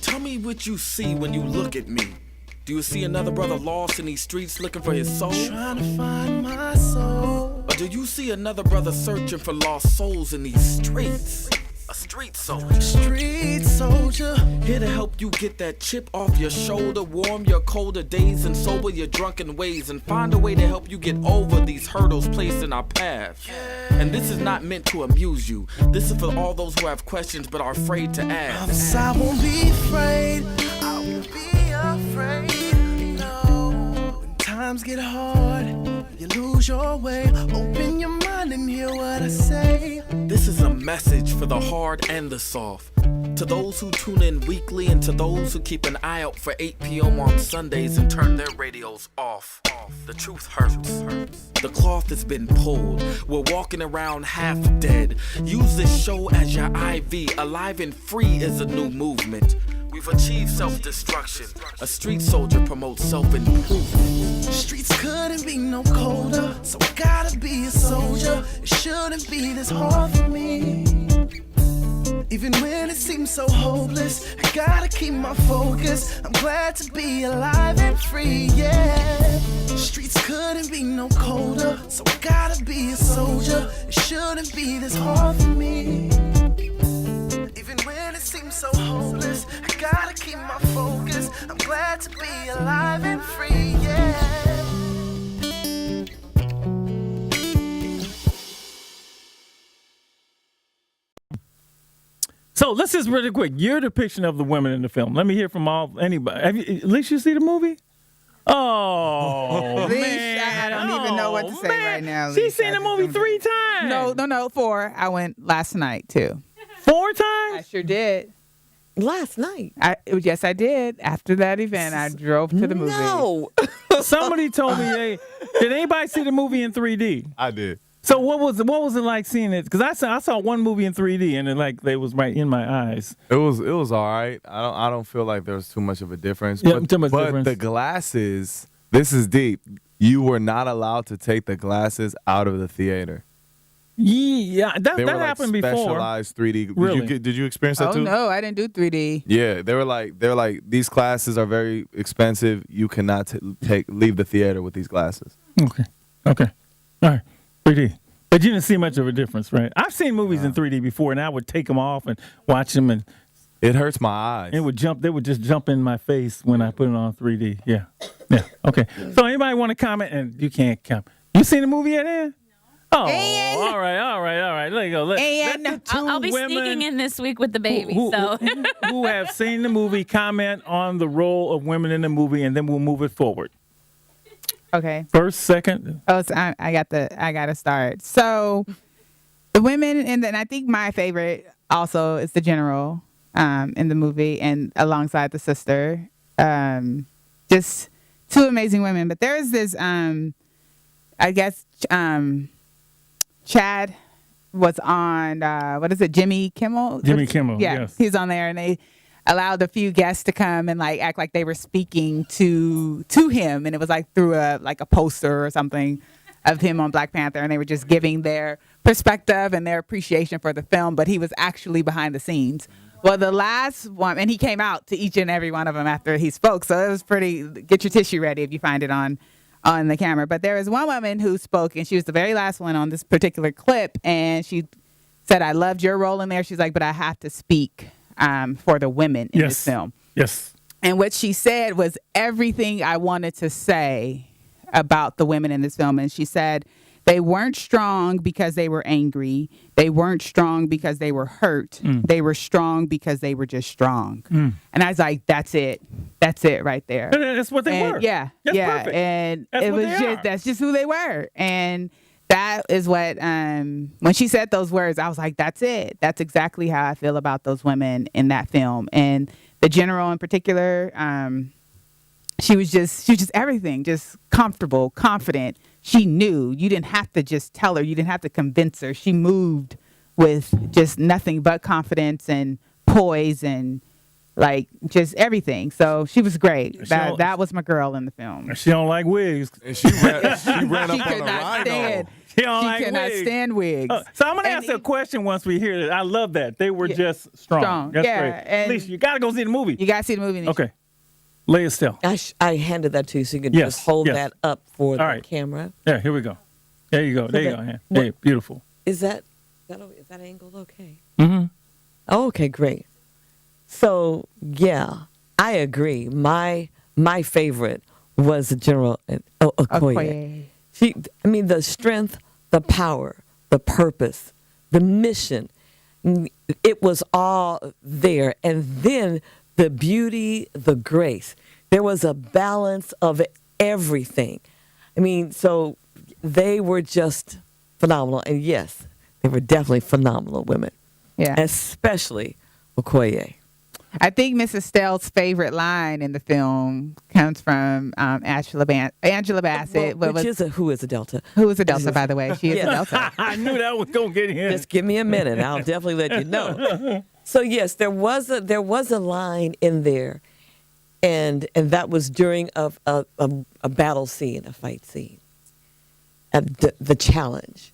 Tell me what you see when you look at me. Do you see another brother lost in these streets looking for his soul? Trying to find my soul. Or do you see another brother searching for lost souls in these streets? A street soldier. Street soldier. Here to help you get that chip off your shoulder, warm your colder days and sober your drunken ways, and find a way to help you get over these hurdles placed in our path. And this is not meant to amuse you. This is for all those who have questions but are afraid to ask. I won't be afraid. I won't be afraid. No. When times get hard, you lose your way. Open your mind and hear what I say. This is a message for the hard and the soft. To those who tune in weekly and to those who keep an eye out for 8 p.m. on Sundays and turn their radios off. The truth hurts. The cloth has been pulled. We're walking around half dead. Use this show as your IV. Alive and free is a new movement. We've achieved self-destruction. A street soldier promotes self-improvement. Streets couldn't be no colder, so I gotta be a soldier. It shouldn't be this hard for me. Even when it seems so hopeless, I gotta keep my focus. I'm glad to be alive and free, yeah. Streets couldn't be no colder, so I gotta be a soldier. It shouldn't be this hard for me. Even when it seems so hopeless, I gotta keep my focus. I'm glad to be alive and free, yeah. So let's just really quick. Your depiction of the women in the film. Let me hear from anybody. At least you see the movie? Oh, man. I don't even know what to say right now. She's seen the movie 3 times. No, 4. I went last night, too. 4 times? I sure did. Last night? Yes, I did. After that event, I drove to the movie. No. Somebody told me, did anybody see the movie in 3D? I did. So what was it like seeing it? Because I saw one movie in 3D and they was right in my eyes. It was all right. I don't feel like there was too much of a difference. Yeah, too much difference. The glasses, this is deep. You were not allowed to take the glasses out of the theater. Yeah, that happened before. Specialized 3D. Really? Did you experience that too? Oh no, I didn't do 3D. Yeah, they were like these glasses are very expensive. You cannot leave the theater with these glasses. Okay. All right. 3D. But you didn't see much of a difference, right? I've seen movies in 3D before, and I would take them off and watch them, and it hurts my eyes. They would just jump in my face when I put it on 3D. Yeah. Okay. So anybody want to comment? And you can't comment. You seen the movie yet, Ann? Oh, all right. There you go. I'll be sneaking in this week with the baby. Who have seen the movie comment on the role of women in the movie, and then we'll move it forward. Okay. First, second. Oh, so I got to start. So the women, and I think my favorite also is the general in the movie, and alongside the sister. Just 2 amazing women. But there's this, I guess, Chad was on, Jimmy Kimmel? Jimmy Kimmel, yes. He was on there, and they allowed a few guests to come and act like they were speaking to him, and it was through a poster or something of him on Black Panther, and they were just giving their perspective and their appreciation for the film, but he was actually behind the scenes. Well, the last one, and he came out to each and every one of them after he spoke, so it was pretty, get your tissue ready if you find it on the camera. But there was one woman who spoke, and she was the very last one on this particular clip, and she said, "I loved your role in there." She's like, "But I have to speak for the women in this film." Yes. And what she said was everything I wanted to say about the women in this film. And she said they weren't strong because they were angry. They weren't strong because they were hurt. They were strong because they were just strong. And I was like, that's it. That's it right there. That's what they were. Yeah. That's perfect. And that's that's just who they were. And that is what, when she said those words, I was like, that's it. That's exactly how I feel about those women in that film. And the general in particular, she was just everything, just comfortable, confident. She knew. You didn't have to just tell her. You didn't have to convince her. She moved with just nothing but confidence and poise and just everything. So she was great. That was my girl in the film. She don't like wigs. And she ran up on a rhino. She don't She like cannot wigs. stand wigs. So I'm gonna And ask a question once we hear it. I love that. They were just strong. Strong. That's Yeah, great. and Alicia, you gotta go see the movie. You gotta see the movie. Okay. Lay it still. I handed that to you so you can Yes, just hold yes. that up for the right. camera. Yeah, here we go. There you go. There you go. Yeah. Hey, beautiful. Is that angle okay? Mm-hmm. Oh, okay, great. So yeah, I agree. My favorite was the General Okoye. Okoye. The strength, the power, the purpose, the mission. It was all there, and then the beauty, the grace. There was a balance of everything. So they were just phenomenal, and yes, they were definitely phenomenal women. Yeah. Especially Okoye. I think Mrs. Stell's favorite line in the film comes from Angela Bassett. Who is a Delta? Who is a Delta, by the way? She is a Delta. I knew that was gonna get in. Just give me a minute. I'll definitely let you know. So yes, there was a line in there, and that was during a battle scene, a fight scene, at the challenge,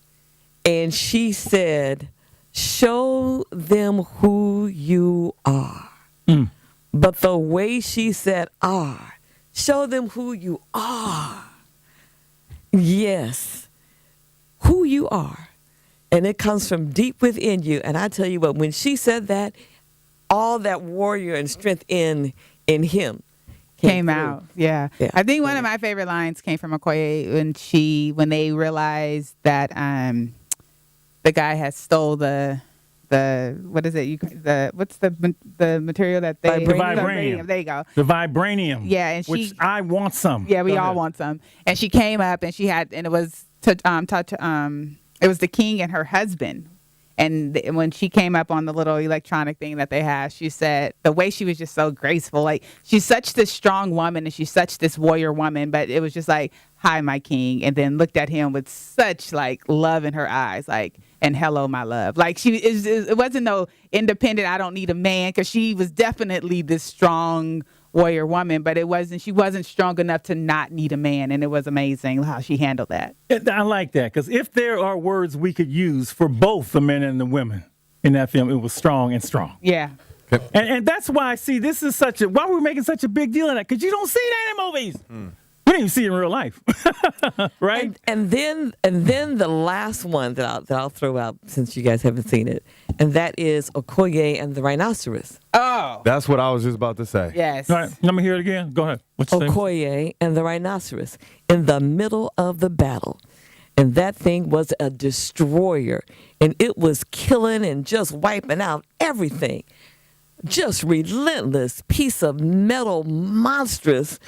and she said, "Show them who you are." Mm. But the way she said "are," show them who you are. Yes, who you are. And it comes from deep within you. And I tell you what, when she said that, all that warrior and strength in him came through. out. Yeah. Yeah. I think one of my favorite lines came from Okoye when they realized that the guy had stole the what is it? What's the material that they The vibranium. There you go. The vibranium. Yeah, and which she- I want some. Yeah, we Go all ahead. want some. And she came up and it was it was the king and her husband. And when she came up on the little electronic thing that they have, she said the way she was just so graceful. Like, she's such this strong woman and she's such this warrior woman, but it was just like, "Hi, my king," and then looked at him with such like love in her eyes, like, and "Hello, my love." Like, it wasn't no independent, I don't need a man, because she was definitely this strong warrior woman, but she wasn't strong enough to not need a man, and it was amazing how she handled that. I like that, because if there are words we could use for both the men and the women in that film, it was strong and strong. Yeah. And that's why, see, this is why we're making such a big deal of that, because you don't see that in movies. We didn't even see it in real life, right? And then the last one that I'll throw out, since you guys haven't seen it, and that is Okoye and the rhinoceros. Oh. That's what I was just about to say. Yes. All right, let me hear it again. Go ahead. What's your name? Okoye and the rhinoceros in the middle of the battle. And that thing was a destroyer. And it was killing and just wiping out everything. Just relentless piece of metal, monstrous.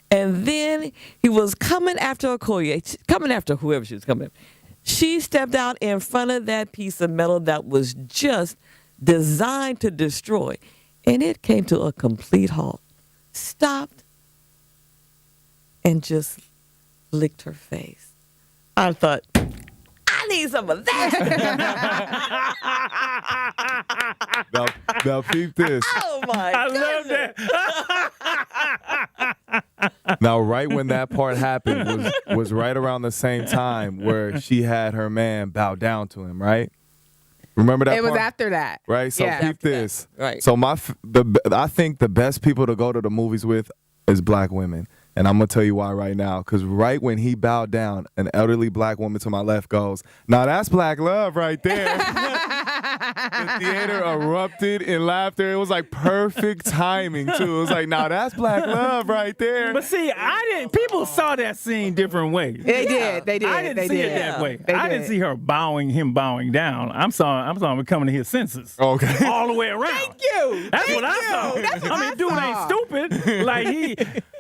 And then he was coming after Okoye, coming after whoever she was coming after. She stepped out in front of that piece of metal that was just designed to destroy. And it came to a complete halt. Stopped and just licked her face. I thought, I need some of that. Now peep this. Oh my I goodness. love that. Now, right when that part happened was right around the same time where she had her man bow down to him, right? Remember that It was part? after that. Right? So Yeah. keep this. Right. So I think the best people to go to the movies with is black women. And I'm going to tell you why right now. Because right when he bowed down, an elderly black woman to my left goes, "Now that's black love right there." The theater erupted in laughter. It was like perfect timing, too. It was like, "Now that's black love right there." But see, people saw that scene different ways. They did. They did. I didn't they see did. it that way. They I didn't did. see her him bowing down. I'm sorry, him coming to his senses. Okay. All the way around. Thank you. That's Thank what I you. saw. That's what I mean, dude saw. ain't stupid. Like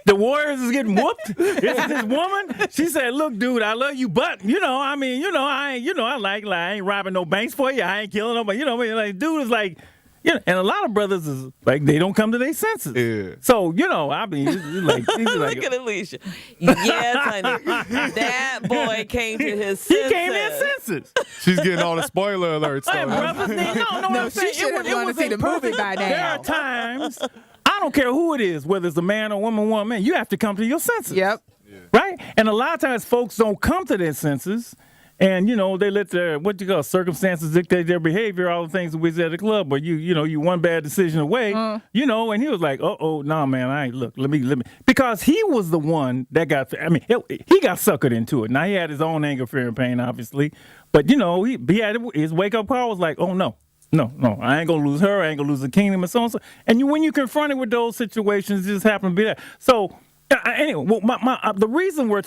the Warriors is getting whooped. This woman, she said, "Look, dude, I love you, but I ain't robbing no banks for you. I ain't killing nobody. You know what I mean? Like, dude is like, and a lot of brothers is like they don't come to their senses. Yeah. So I mean, it's like, he's like Look at Alicia. Yes, honey. That boy came to his he senses. came in senses. She's getting all the spoiler alerts. Hey, though. brothers, no, No, I'm she saying, should have it gone to was see a the movie perfect- by now. There are times, I don't care who it is, whether it's a man or woman, you have to come to your senses. Yep. Right? And a lot of times folks don't come to their senses And, they let their, circumstances dictate their behavior, all the things that we said at the club, where you one bad decision away, and he was like, nah, man, let me, because he was the one that he got suckered into it. Now, he had his own anger, fear, and pain, obviously, but, he had his wake-up call was like, oh, no, I ain't gonna lose her, I ain't gonna lose the kingdom, and so on. And when you're confronted with those situations, it just happen to be that. So, anyway, the reason we're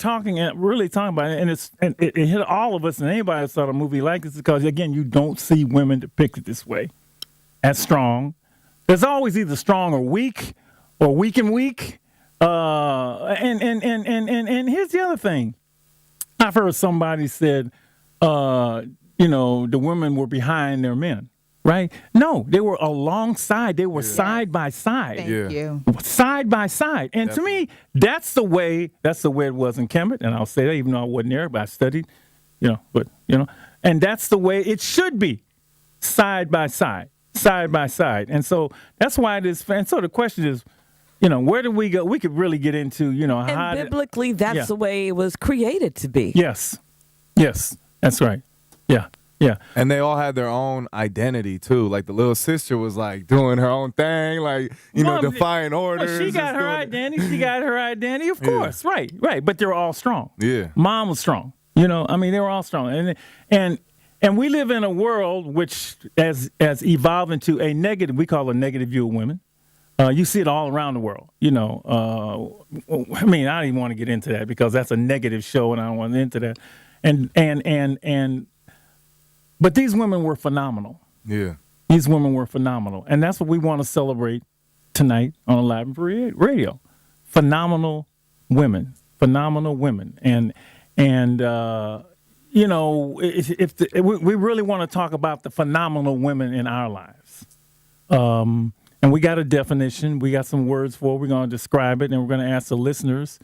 really talking about it, and it hit all of us, and anybody that saw a movie like this, is because, again, you don't see women depicted this way, as strong. There's always either strong or weak and weak. And here's the other thing. I've heard somebody said, the women were behind their men. Right? No, they were alongside. They were side by side. Thank you. Side by side. And to me, that's the way it was in Kemet. And I'll say that even though I wasn't there, but I studied, and that's the way it should be. Side by side. And so that's why it is. And so the question is, where do we go? We could really get into, how. And biblically, that's the way it was created to be. Yes, that's right. Yeah. Yeah. And they all had their own identity, too. Like, the little sister was, like, doing her own thing, like, defying orders. She got her identity. Of course. Right. But they were all strong. Yeah. Mom was strong. They were all strong. And we live in a world which has evolved into we call a negative view of women. You see it all around the world. I don't even want to get into that because that's a negative show, and I don't want to get into that. But these women were phenomenal. Yeah. These women were phenomenal. And that's what we want to celebrate tonight on Alive and Free Radio. Phenomenal women. And we really want to talk about the phenomenal women in our lives. And we got a definition. We got some words for it. We're going to describe it, and we're going to ask the listeners.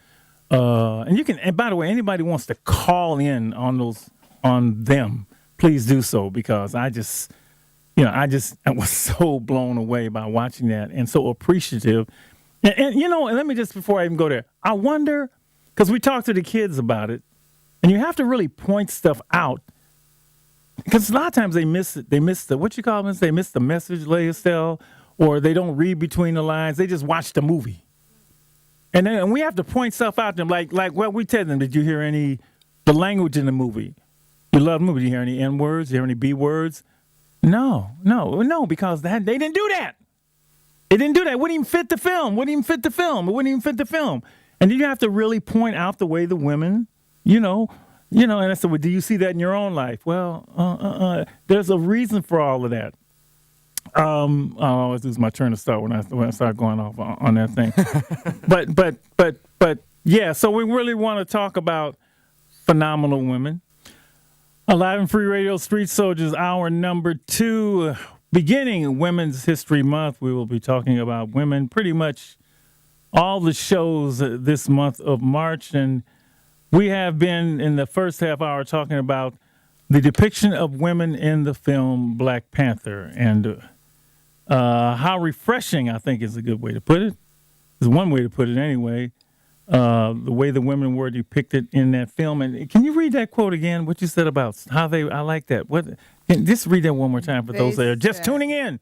And by the way, anybody wants to call in on them, please do so, because I was so blown away by watching that and so appreciative. And let me just, before I even go there, I wonder, because we talked to the kids about it, and you have to really point stuff out, because a lot of times they miss it. They miss the message, Estelle, or they don't read between the lines. They just watch the movie. And we have to point stuff out to them, like we tell them, did you hear the language in the movie? You love the movie. Did you hear any N words? Did you hear any B words? No, because they didn't do that. It didn't do that. It wouldn't even fit the film. It wouldn't even fit the film. And then you have to really point out the way the women, and I said, well, do you see that in your own life? Well, there's a reason for all of that. I always lose my train of thought when I start going off on that thing. but yeah, so we really want to talk about phenomenal women. Alive and Free Radio Street Soldiers, hour number 2. Beginning Women's History Month, we will be talking about women pretty much all the shows this month of March. And we have been in the first half hour talking about the depiction of women in the film Black Panther. And how refreshing, I think, is a good way to put it. Is one way to put it anyway. The way the women were depicted in that film. And can you read that quote again? What you said about how I like that. Just read that one more time for those that are just tuning in.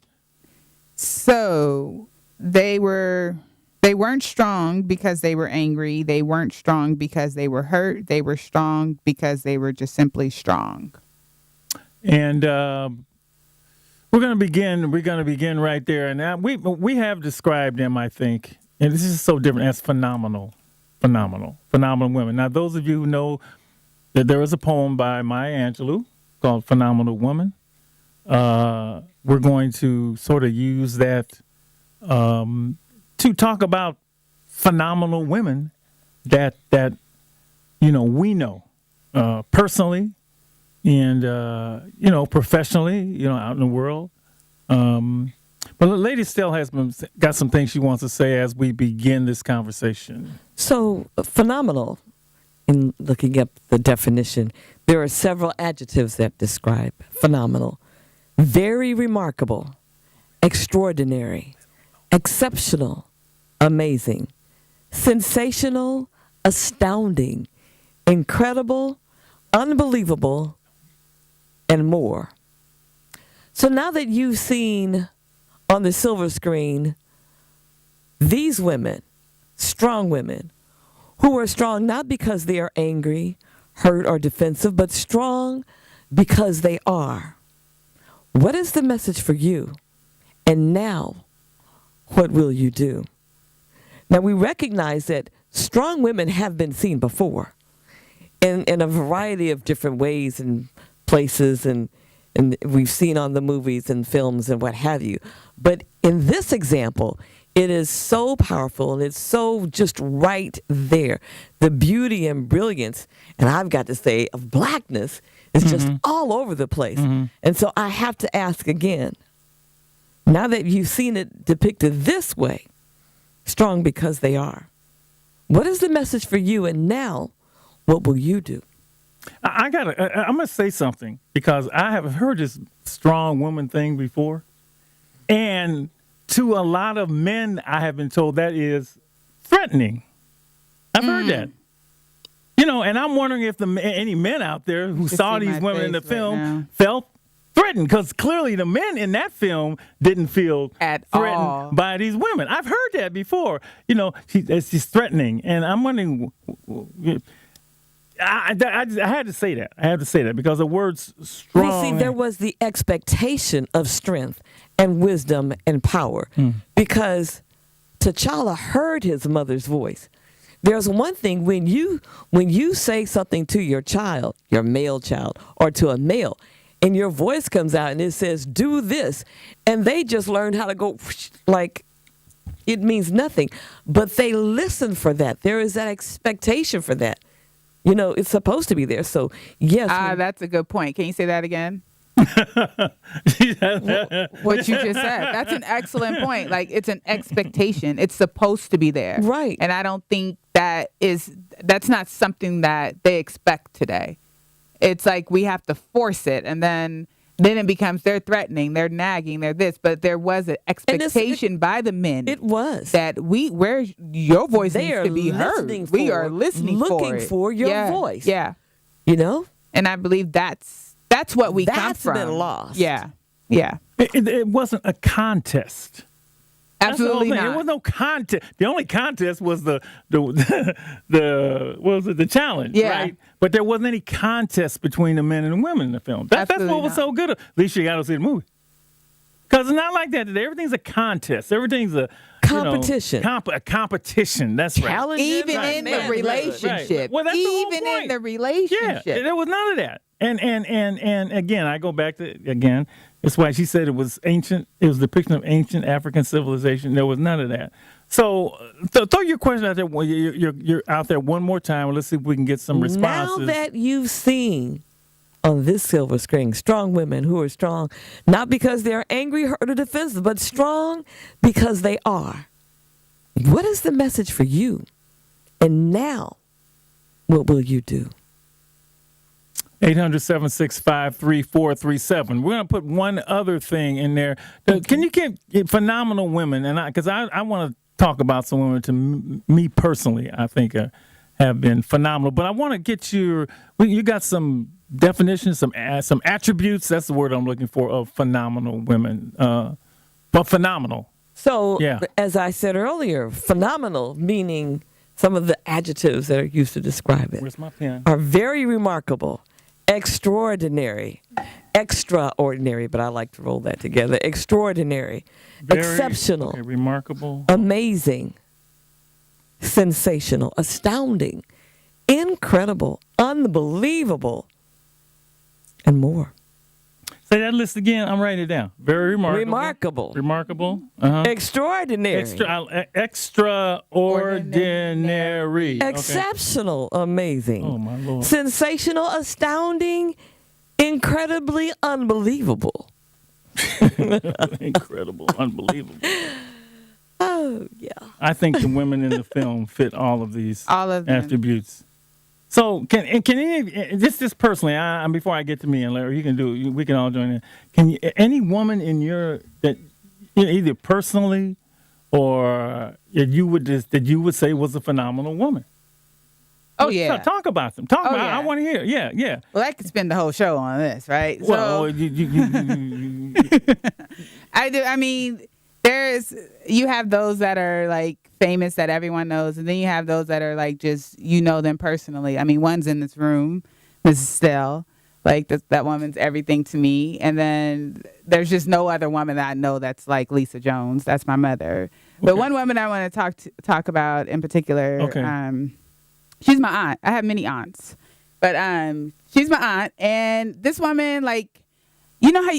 So they weren't strong because they were angry. They weren't strong because they were hurt. They were strong because they were just simply strong. And we're going to begin right there. And we have described them, I think, and this is so different, as phenomenal women. Now, those of you who know that there is a poem by Maya Angelou called Phenomenal Woman, we're going to sort of use that to talk about phenomenal women that we know personally and professionally, out in the world. But Lady Stell has got some things she wants to say as we begin this conversation. So, phenomenal, in looking up the definition, there are several adjectives that describe phenomenal. Very remarkable, extraordinary, exceptional, amazing, sensational, astounding, incredible, unbelievable, and more. So now that you've seen on the silver screen these women, strong women, who are strong not because they are angry, hurt, or defensive, but strong because they are. What is the message for you? And now, what will you do? Now, we recognize that strong women have been seen before in a variety of different ways and places, and we've seen on the movies and films and what have you. But in this example, it is so powerful and it's so just right there. The beauty and brilliance, and I've got to say, of blackness is just all over the place. And so I have to ask again, now that you've seen it depicted this way, strong because they are, what is the message for you? And now, what will you do? I'm going to say something because I have heard this strong woman thing before. And to a lot of men, I have been told that is threatening. I've heard that. You know, and I'm wondering if any men out there who saw these women in the film felt threatened, because clearly the men in that film didn't feel threatened by these women. I've heard that before. You know, she's threatening, and I'm wondering. I had to say that. I had to say that because the word's strong. Well, see, there was the expectation of strength and wisdom and power because T'Challa heard his mother's voice. There's one thing when you say something to your child, your male child, or to a male, and your voice comes out and it says, do this, and they just learn how to go like it means nothing. But they listen for that. There is that expectation for that. You know, it's supposed to be there. So, yes. That's a good point. Can you say that again? What you just said. That's an excellent point. Like, it's an expectation. It's supposed to be there. Right. And I don't think that's not something that they expect today. It's like we have to force it, and then it becomes they're threatening, they're nagging, they're this. But there was an expectation by the men. It was that where your voice needs to be heard. We are listening, looking for your voice. Yeah, you know. And I believe that's what we come from. That's been lost. Yeah. It wasn't a contest. Absolutely not. There was no contest. The only contest was the challenge, right? But there wasn't any contest between the men and the women in the film. That's what was so good. At least you got to see the movie. Because it's not like that today. Everything's a contest. Everything's a competition. A competition. That's right. Even in the relationship. Right. Well, that's the whole even point. in the relationship. Yeah, there was none of that. And again, I go back to that's why she said it was ancient. It was a depiction of ancient African civilization. There was none of that. So throw your question out there. You're out there one more time. Let's see if we can get some responses. Now that you've seen on this silver screen strong women who are strong, not because they're angry, hurt, or defensive, but strong because they are. What is the message for you? And now, what will you do? 800-765-3437. We're going to put one other thing in there. Can you get phenomenal women? And because I want to talk about some women to me personally, I think have been phenomenal. But I want to get you got some definitions, some attributes. That's the word I'm looking for of phenomenal women. But phenomenal. So, as I said earlier, phenomenal meaning some of the adjectives that are used to describe it. Where's my pen? Are very remarkable. Extraordinary, extraordinary, but I like to roll that together. Extraordinary, exceptional, remarkable, amazing, sensational, astounding, incredible, unbelievable, and more. Say that list again. I'm writing it down. Very remarkable. Remarkable. Extraordinary. Extraordinary. Exceptional. Amazing. Oh, my Lord. Sensational, astounding, incredibly unbelievable. Incredible, unbelievable. Oh, yeah. I think the women in the film fit all of these attributes. So can any just personally, before I get to me and Larry, you can do. We can all join in. Can any woman in that either personally or that you would say was a phenomenal woman? Oh, yeah. Talk about them. Talk Oh, about. yeah. I want to hear. Yeah, yeah. Well, I could spend the whole show on this, right? Well, I do. I mean, you have those that are like famous that everyone knows, and then you have those that are like just them personally. I mean, one's in this room, Mrs. Stell. Like that woman's everything to me. And then there's just no other woman that I know that's like Lisa Jones. That's my mother. But one woman I want to talk about in particular. Okay. She's my aunt. I have many aunts, but she's my aunt, and this woman, like, you know how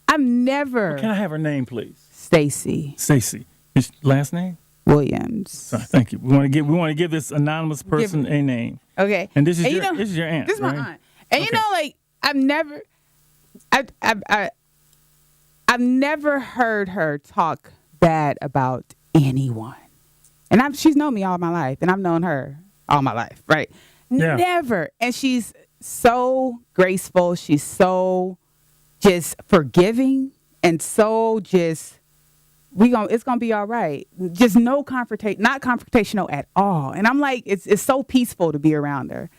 I've never. Can I have her name, please? Stacy. Stacy. His last name? Williams. Sorry, thank you. We want to give this anonymous person a name. Okay. And this is your aunt. This is right? my aunt. And I've never heard her talk bad about anyone. And she's known me all my life, and I've known her all my life, right? Yeah. Never. And she's so graceful. She's so just forgiving and so just it's gonna be all right. Just not confrontational at all. And I'm like, it's so peaceful to be around her.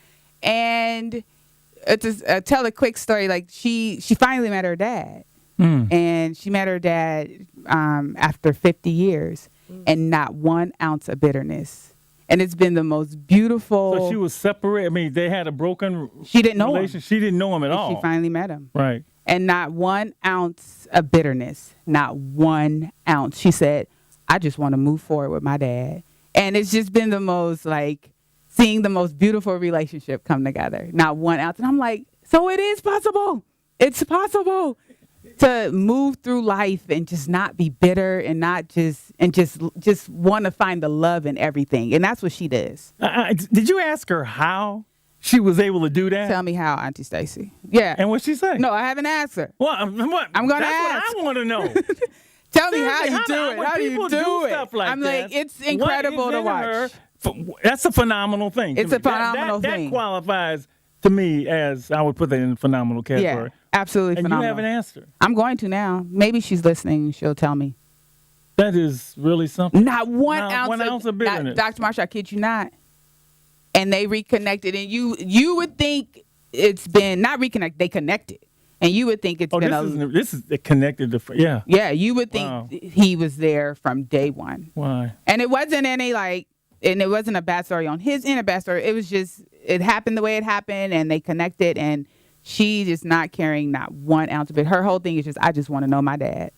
And to tell a quick story, like she finally met her dad, and she met her dad after 50 years, and not 1 ounce of bitterness. And it's been the most beautiful. So she was separated. I mean, they had a broken. She didn't know him. She didn't know him at all. She finally met him. Right. And not 1 ounce of bitterness. Not 1 ounce. She said, "I just want to move forward with my dad." And it's just been the most seeing the most beautiful relationship come together. Not 1 ounce. And I'm like, so it is possible. It's possible to move through life and just not be bitter and not just want to find the love in everything. And that's what she does. Did you ask her how she was able to do that? Tell me how, Auntie Stacy. Yeah. And what'd she say? No, I haven't asked her. What? I'm going to ask. That's what I want to know. Tell me how you do it. How do you do it? Stuff like I'm that, like, it's incredible to watch. That's a phenomenal thing. It's a phenomenal thing. That qualifies to me as, I would put that in the phenomenal category. Yeah, absolutely and phenomenal. You haven't asked her. I'm going to now. Maybe she's listening. She'll tell me. That is really something. Not 1 ounce of bitterness. Dr. Marshall, I kid you not. And they reconnected. And you would think it's been, not reconnected, they connected. And you would think it's been this is connected to, yeah. Yeah, you would think he was there from day one. Why? And it wasn't and it wasn't a bad story on his end, a bad story. It was just, it happened the way it happened, and they connected, and she is not carrying not 1 ounce of it. Her whole thing is just, I just want to know my dad.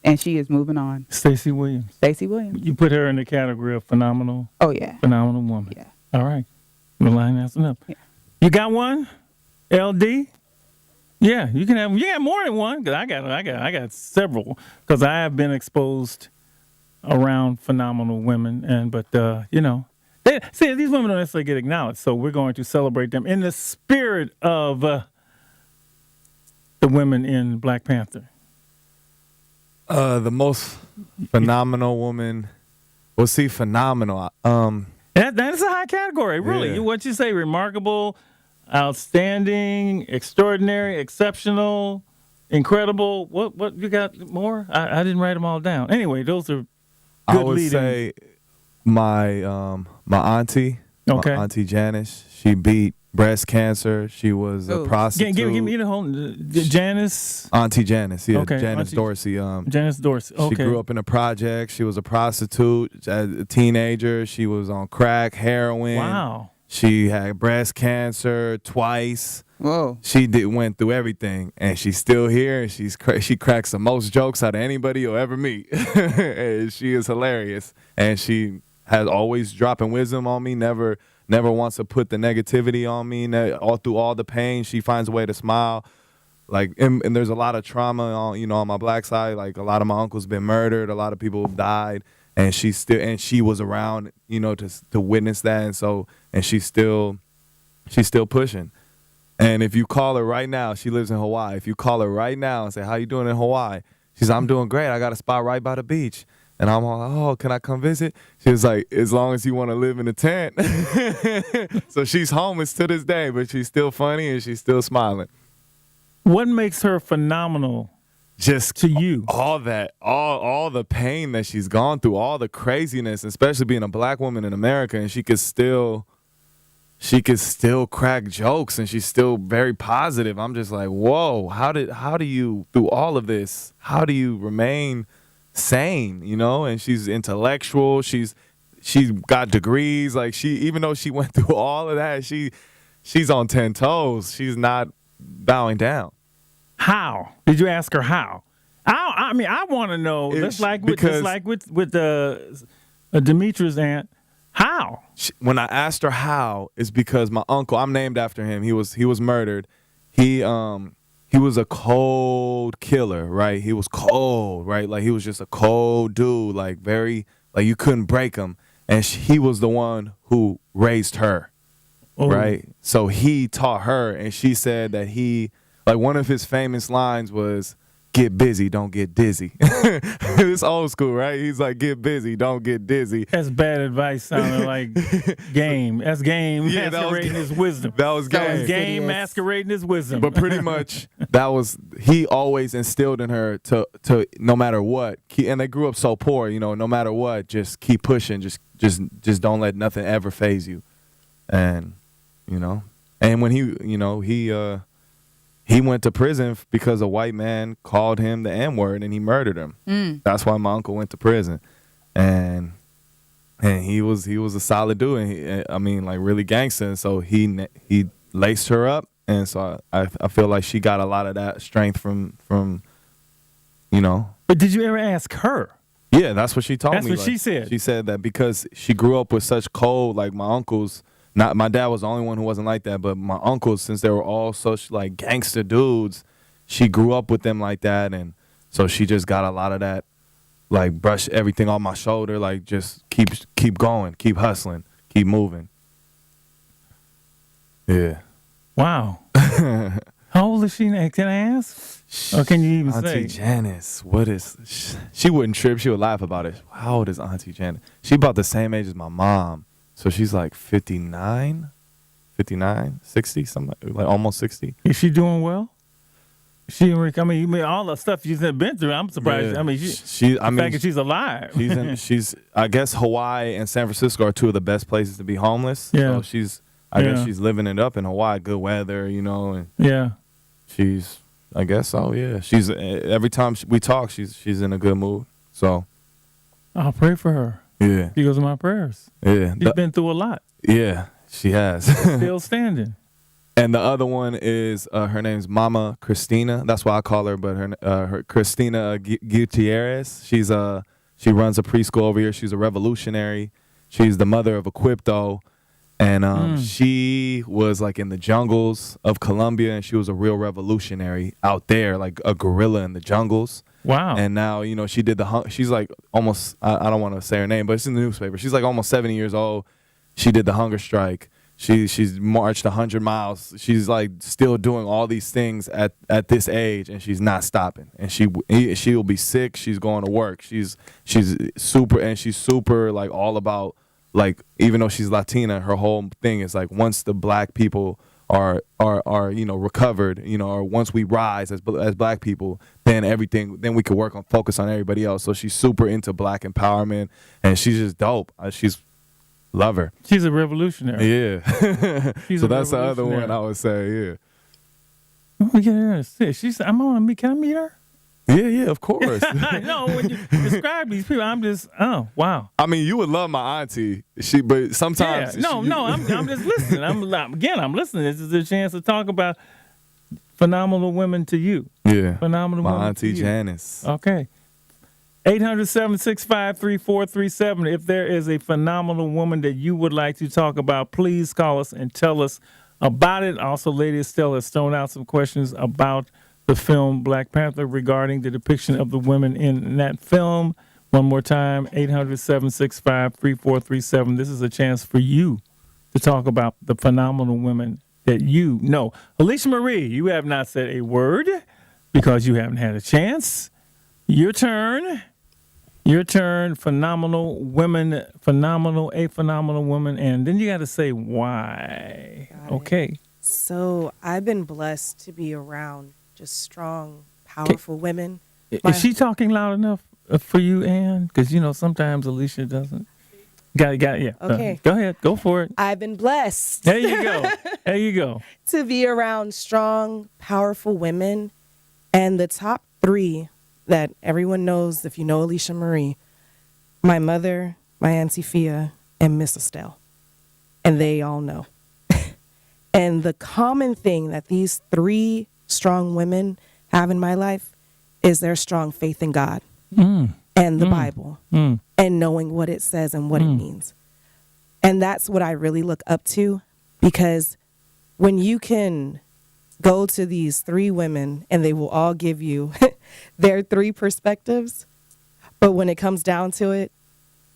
And she is moving on. Stacey Williams. Stacey Williams. You put her in the category of phenomenal. Oh, yeah. Phenomenal woman. Yeah. All right. We'll line that up. Yeah. You got one? LD? Yeah, you can have. You got more than one, because I got several, because I have been exposed around phenomenal women, but these women don't necessarily get acknowledged, so we're going to celebrate them in the spirit of the women in Black Panther. The most phenomenal woman. Well, see, phenomenal. That is a high category, really. Yeah. What you say? Remarkable, outstanding, extraordinary, exceptional, incredible. What you got more? I didn't write them all down. Anyway, those are good I would leading. say my auntie, Okay. my auntie Janice. She beat breast cancer. She was a prostitute. Give me the whole Janice. Auntie Janice, yeah, Okay, Janice Auntie Dorsey. Janice Dorsey. Okay. She grew up in a project. She was a prostitute as a teenager. She was on crack, heroin. Wow. She had breast cancer twice. Whoa. She went through everything, and she's still here. And she cracks the most jokes out of anybody you'll ever meet. And she is hilarious, and she has always dropping wisdom on me. Never wants to put the negativity on me. All through all the pain, she finds a way to smile. Like, and there's a lot of trauma on my Black side. Like, a lot of my uncles been murdered. A lot of people have died, and she was around, to witness that. And she's still pushing. And if you call her right now, she lives in Hawaii. If you call her right now and say, "How you doing in Hawaii?" She's, "I'm doing great. I got a spot right by the beach." And I'm all, "Oh, can I come visit?" She was like, "As long as you want to live in a tent." So she's homeless to this day, but she's still funny and she's still smiling. What makes her phenomenal just to you. all that, all the pain that she's gone through, all the craziness, especially being a black woman in America, and she could still crack jokes, and she's still very positive. I'm just like, whoa, how do you, through all of this, how do you remain sane, you know? And she's intellectual, she's got degrees, like even though she went through all of that, she's on 10 toes. She's not bowing down. How? Did you ask her how? I mean, I want to know. Just like with Demetra's aunt. How? When I asked her how, it's because my uncle, I'm named after him. He was murdered. He was a cold killer, right? He was cold, right? Like he was just a cold dude, like very, like you couldn't break him. And he was the one who raised her, right? So he taught her, and she said that like one of his famous lines was, "Get busy, don't get dizzy." It's old school, right? He's like, "Get busy, don't get dizzy." That's bad advice. Sounding like game. That's game masquerading his wisdom. That was game masquerading his wisdom. But pretty much he always instilled in her to no matter what. And they grew up so poor, you know. No matter what, just keep pushing. Just don't let nothing ever faze you. And you know, and when he went to prison because a white man called him the N-word and he murdered him. That's why my uncle went to prison, and he was a solid dude. And like really gangster. And so he laced her up, and so I feel like she got a lot of that strength from you know. But did you ever ask her? Yeah, that's what she told me. That's what she said. She said that because she grew up with such cold, like my uncles. Not my dad was the only one who wasn't like that, but my uncles, since they were all such like gangster dudes, she grew up with them like that, and so she just got a lot of that, like brush everything off my shoulder, like just keep going, keep hustling, keep moving. Yeah. Wow. How old is she now? Can I ask? Or can you even say? Auntie Janice, she wouldn't trip. She would laugh about it. How old is Auntie Janice? She about the same age as my mom. So she's like 59, 60, something like almost 60. Is she doing well? I mean, all the stuff she's been through, I'm surprised. Yeah. I mean, the fact that she's alive. I guess Hawaii and San Francisco are two of the best places to be homeless. Yeah. So I guess she's living it up in Hawaii, good weather, you know. And yeah. I guess so, yeah. She's, every time we talk, she's in a good mood. So I'll pray for her. Yeah. She goes in my prayers. Yeah. She's been through a lot. Yeah, she has. Still standing. And the other one is her name's Mama Christina. That's why I call her, but her Christina Gutierrez. She runs a preschool over here. She's a revolutionary. She's the mother of Equipto. And she was like in the jungles of Colombia, and she was a real revolutionary out there, like a guerrilla in the jungles. Wow. And now, you know, she did she's like almost, I don't want to say her name, but it's in the newspaper. She's like almost 70 years old. She did the hunger strike. She's marched 100 miles. She's like still doing all these things at this age, and she's not stopping. And she'll be sick. She's going to work. She's super like all about, like, even though she's Latina, her whole thing is like once the black people are you know recovered, you know, or once we rise as black people, then we could focus on everybody else. So she's super into black empowerment, and she's just dope. Love her. She's a revolutionary. Yeah. So that's the other one I would say. Yeah. Let me get her in a sit. She said, "I'm on me. Can I meet her?" Yeah, of course. No, when you describe these people, I'm just, oh wow. I mean, you would love my auntie. But sometimes. Yeah. I'm just listening. I'm listening. This is a chance to talk about phenomenal women to you. Yeah. Phenomenal my women. Auntie Janice. Okay. 800-765-3437. If there is a phenomenal woman that you would like to talk about, please call us and tell us about it. Also, Lady Estelle has thrown out some questions about the film Black Panther regarding the depiction of the women in that film. One more time, 800-765-3437. This is a chance for you to talk about the phenomenal women that you know. Alicia Marie, you have not said a word because you haven't had a chance. Your turn. Phenomenal women, a phenomenal woman, and then you got to say why. Okay. So I've been blessed to be around just strong, powerful women. Is she talking loud enough for you, Ann? Because, sometimes Alicia doesn't. Got it, yeah. Okay. Go ahead. Go for it. I've been blessed. There you go. To be around strong, powerful women. And the top 3 that everyone knows, if you know Alicia Marie, my mother, my Auntie Fia, and Miss Estelle. And they all know. And the common thing that these 3 strong women have in my life is their strong faith in God and the Bible and knowing what it says and what it means. And that's what I really look up to, because when you can go to these 3 women and they will all give you their 3 perspectives, but when it comes down to it,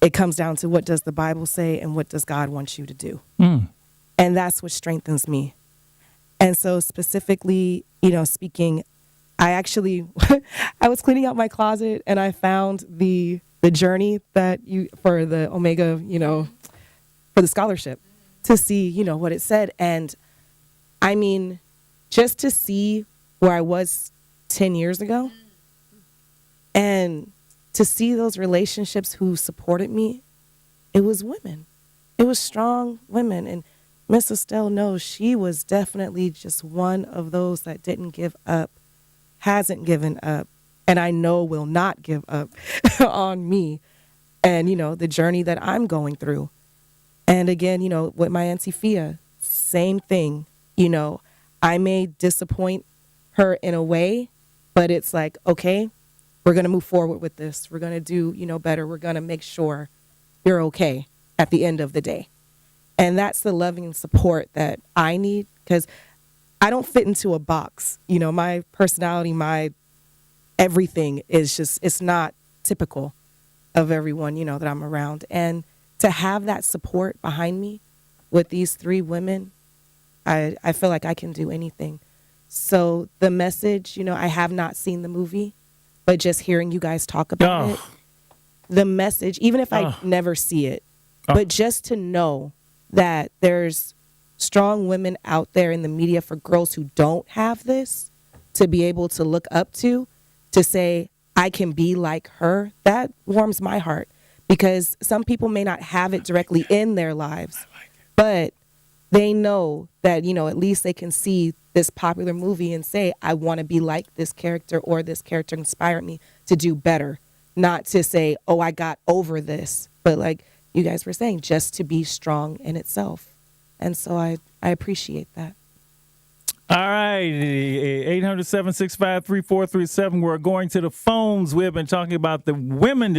it comes down to what does the Bible say and what does God want you to do. And that's what strengthens me. And so specifically, speaking, I actually, I was cleaning out my closet and I found the journey that for the Omega, for the scholarship, to see, what it said. And I mean, just to see where I was 10 years ago and to see those relationships who supported me, it was women. It was strong women. And Miss Estelle knows she was definitely just one of those that didn't give up, hasn't given up, and I know will not give up on me and, the journey that I'm going through. And again, with my Auntie Fia, same thing. I may disappoint her in a way, but it's like, okay, we're going to move forward with this. We're going to do, better. We're going to make sure you're okay at the end of the day. And that's the loving support that I need, because I don't fit into a box. My personality, my everything is just, it's not typical of everyone, that I'm around. And to have that support behind me with these 3 women, I feel like I can do anything. So the message, I have not seen the movie, but just hearing you guys talk about it, the message, even if I never see it, but just to know that there's strong women out there in the media for girls who don't have this, to be able to look up to say, I can be like her, that warms my heart, because some people may not have it directly in their lives, but they know that, at least they can see this popular movie and say, I want to be like this character, or this character inspired me to do better. Not to say, oh, I got over this, but like you guys were saying, just to be strong in itself. And so I appreciate that. All right, 800-765-3437. We're going to the phones. We've been talking about the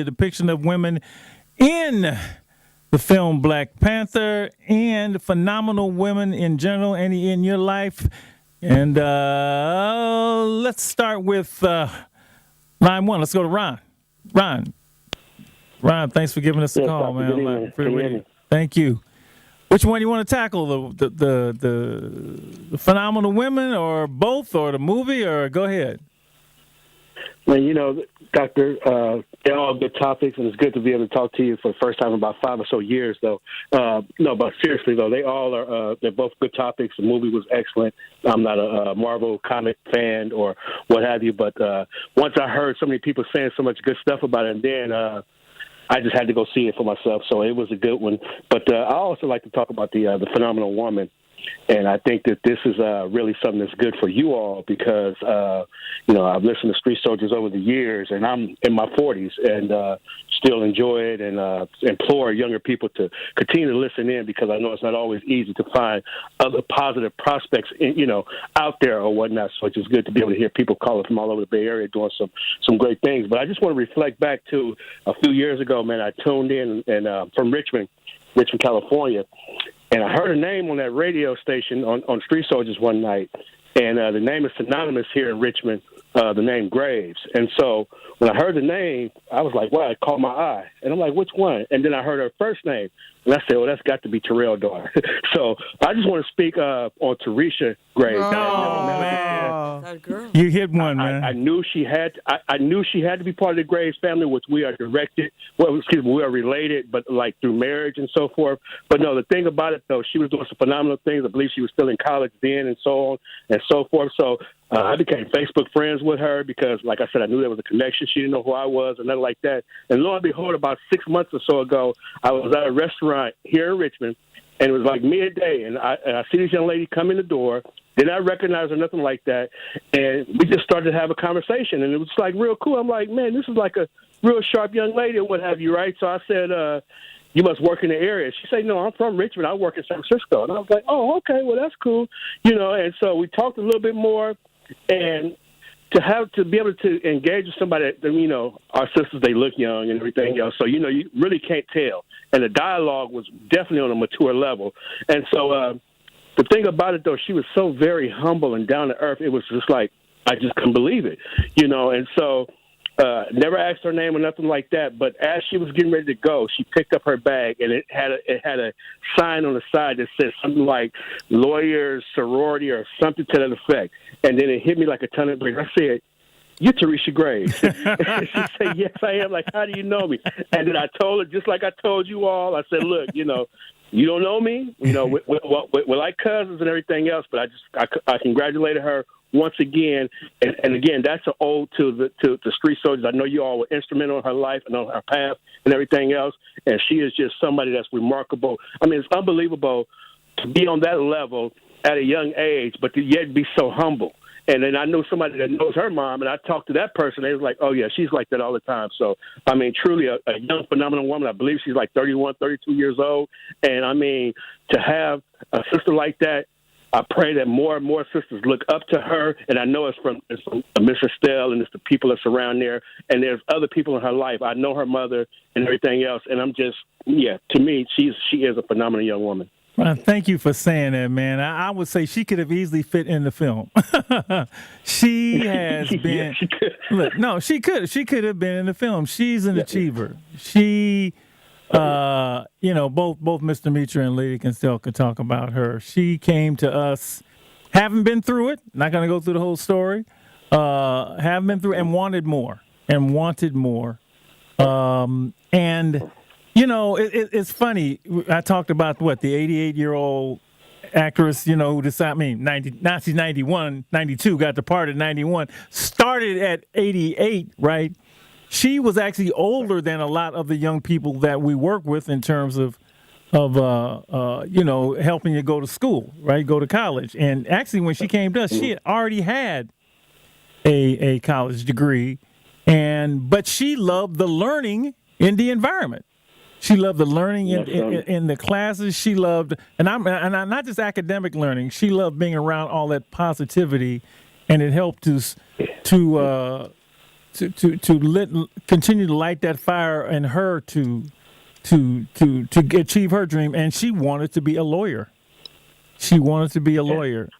depiction of women in the film Black Panther, and phenomenal women in general, any in your life. And let's start with line 1. Let's go to Ron. Ron, thanks for giving us a call, man. Thank you. Which one do you want to tackle? The phenomenal women, or both, or the movie, or go ahead? Well, Doctor, they're all good topics, and it's good to be able to talk to you for the first time in about 5 or so years, though. No, but seriously, though, they all are, they're both good topics. The movie was excellent. I'm not a Marvel comic fan or what have you, but once I heard so many people saying so much good stuff about it, and then I just had to go see it for myself, so it was a good one. But I also like to talk about the phenomenal woman. And I think that this is really something that's good for you all, because, I've listened to Street Soldiers over the years, and I'm in my 40s and still enjoy it, and implore younger people to continue to listen in, because I know it's not always easy to find other positive prospects, out there or whatnot. So it's just good to be able to hear people calling from all over the Bay Area doing some great things. But I just want to reflect back to a few years ago, man. I tuned in and from Richmond, California. And I heard a name on that radio station on Street Soldiers one night, and the name is synonymous here in Richmond, the name Graves. And so when I heard the name, I was like, wow, it caught my eye. And I'm like, which one? And then I heard her first name, And I said, well, that's got to be Terrell's daughter. So I just want to speak on Teresa Gray. Oh, man. That girl. You hit one, man. I knew she had. I knew she had to be part of the Graves family, which we are directed. Well, excuse me, we are related, but like through marriage and so forth. But no, the thing about it though, she was doing some phenomenal things. I believe she was still in college then, and so on and so forth. So I became Facebook friends with her because, like I said, I knew there was a connection. She didn't know who I was and nothing like that. And lo and behold, about 6 months or so ago, I was at a restaurant here in Richmond, and it was like midday, and I see this young lady come in the door. Did not recognize her, nothing like that. And we just started to have a conversation, and it was like real cool. I'm like, man, this is like a real sharp young lady and what have you, right? So I said, you must work in the area. She said, no, I'm from Richmond. I work in San Francisco. And I was like, oh, okay, well, that's cool. And so we talked a little bit more, and to be able to engage with somebody that, our sisters, they look young and everything else. So, you really can't tell. And the dialogue was definitely on a mature level. And so the thing about it, though, she was so very humble and down to earth. It was just like, I just couldn't believe it, And so never asked her name or nothing like that. But as she was getting ready to go, she picked up her bag, and it had a sign on the side that said something like lawyers, sorority, or something to that effect. And then it hit me like a ton of bricks. I said, you're Teresa Graves. And she said, yes, I am. Like, how do you know me? And then I told her, just like I told you all, I said, look, you don't know me. We're like cousins and everything else, but I congratulated her once again. And again, that's an ode to the street soldiers. I know you all were instrumental in her life and on her path and everything else. And she is just somebody that's remarkable. I mean, it's unbelievable to be on that level at a young age, but to yet be so humble. And then I know somebody that knows her mom, and I talked to that person. They was like, oh, yeah, she's like that all the time. So, I mean, truly a young, phenomenal woman. I believe she's like 31, 32 years old. And, I mean, to have a sister like that, I pray that more and more sisters look up to her. And I know it's from Miss Estelle, and it's the people that's around there. And there's other people in her life. I know her mother and everything else. And I'm just, to me, she is a phenomenal young woman. Well, thank you for saying that, man. I would say she could have easily fit in the film. She has been. Yeah, she could. Look, no, she could. She could have been in the film. She's an achiever. She, both Mr. Mitra and Lady Castell could talk about her. She came to us, haven't been through it. Not going to go through the whole story. Haven't been through it and wanted more. It's funny. I talked about the 88-year-old actress, who decided, now she's 91, 92, got the part at 91, started at 88, right? She was actually older than a lot of the young people that we work with in terms of helping you go to school, right? Go to college. And actually, when she came to us, she had already had a college degree, but she loved the learning in the environment. She loved the learning in the classes. She loved, and not just academic learning. She loved being around all that positivity, and it helped to continue to light that fire in her to achieve her dream. And she wanted to be a lawyer.